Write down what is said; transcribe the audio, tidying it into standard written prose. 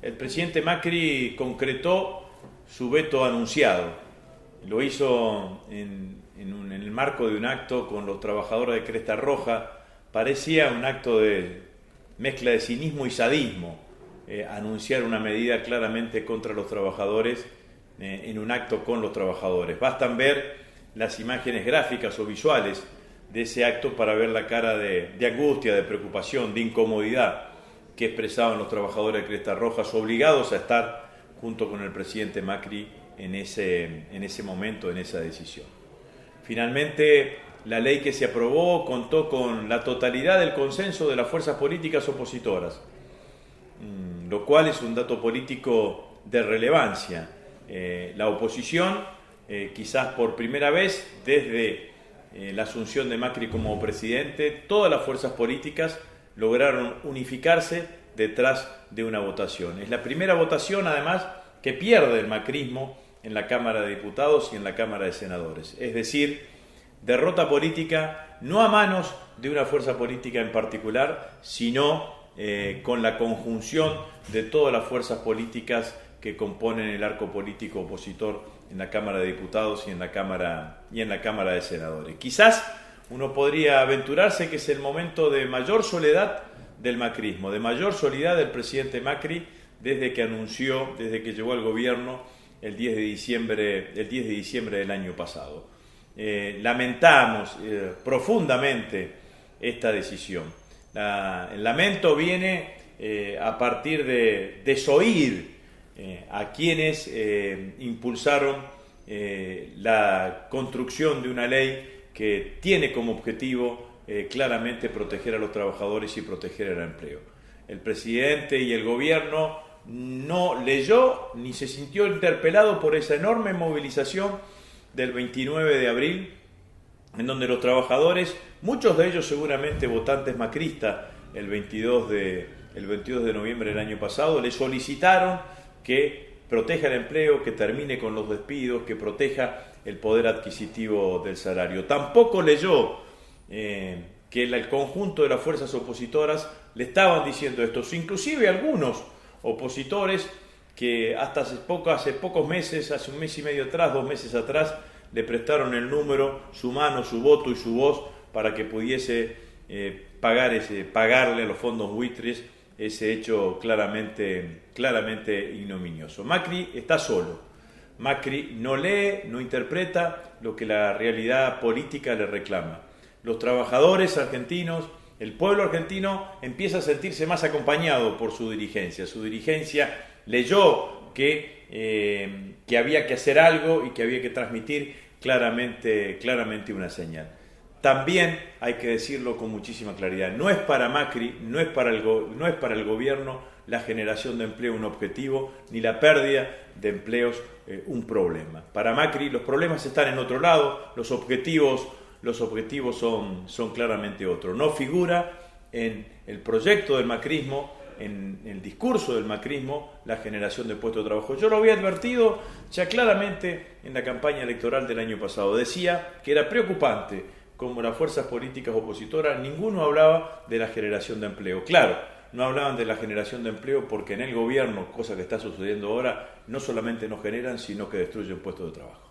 El presidente Macri concretó su veto anunciado. Lo hizo en el marco de un acto con los trabajadores de Cresta Roja. Parecía un acto de mezcla de cinismo y sadismo, anunciar una medida claramente contra los trabajadores en un acto con los trabajadores. Bastan ver las imágenes gráficas o visuales de ese acto para ver la cara de angustia, de preocupación, de incomodidad que expresaban los trabajadores de Cresta Rojas, obligados a estar junto con el presidente Macri en ese momento, en esa decisión. Finalmente, la ley que se aprobó contó con la totalidad del consenso de las fuerzas políticas opositoras, lo cual es un dato político de relevancia. La oposición, quizás por primera vez desde la asunción de Macri como presidente, todas las fuerzas políticas lograron unificarse detrás de una votación. Es la primera votación, además, que pierde el macrismo en la Cámara de Diputados y en la Cámara de Senadores. Es decir, derrota política no a manos de una fuerza política en particular, sino con la conjunción de todas las fuerzas políticas que componen el arco político opositor en la Cámara de Diputados y en la Cámara de Senadores. Quizás uno podría aventurarse que es el momento de mayor soledad del macrismo, de mayor soledad del presidente Macri desde que llegó al gobierno el 10 de diciembre del año pasado. Lamentamos profundamente esta decisión. El lamento viene a partir de desoír a quienes impulsaron la construcción de una ley que tiene como objetivo claramente proteger a los trabajadores y proteger el empleo. El presidente y el gobierno no leyó ni se sintió interpelado por esa enorme movilización del 29 de abril, en donde los trabajadores, muchos de ellos seguramente votantes macristas, el 22 de noviembre del año pasado, le solicitaron que proteja el empleo, que termine con los despidos, que proteja el poder adquisitivo del salario. Tampoco leyó que el conjunto de las fuerzas opositoras le estaban diciendo esto, inclusive algunos opositores que hasta hace pocos meses, hace un mes y medio atrás, 2 meses atrás, le prestaron el número, su mano, su voto y su voz para que pudiese pagarle a los fondos buitres ese hecho claramente ignominioso. Macri está solo. Macri no lee, no interpreta lo que la realidad política le reclama. Los trabajadores argentinos, el pueblo argentino empieza a sentirse más acompañado por su dirigencia. Su dirigencia leyó que había que hacer algo y que había que transmitir claramente una señal. También hay que decirlo con muchísima claridad, no es para Macri, no es para el gobierno la generación de empleo un objetivo, ni la pérdida de empleos un problema. Para Macri los problemas están en otro lado, los objetivos son claramente otros. No figura en el proyecto del macrismo, en el discurso del macrismo, la generación de puestos de trabajo. Yo lo había advertido ya claramente en la campaña electoral del año pasado. Decía que era preocupante como las fuerzas políticas opositoras, ninguno hablaba de la generación de empleo. Claro, no hablaban de la generación de empleo porque en el gobierno, cosa que está sucediendo ahora, no solamente no generan, sino que destruyen puestos de trabajo.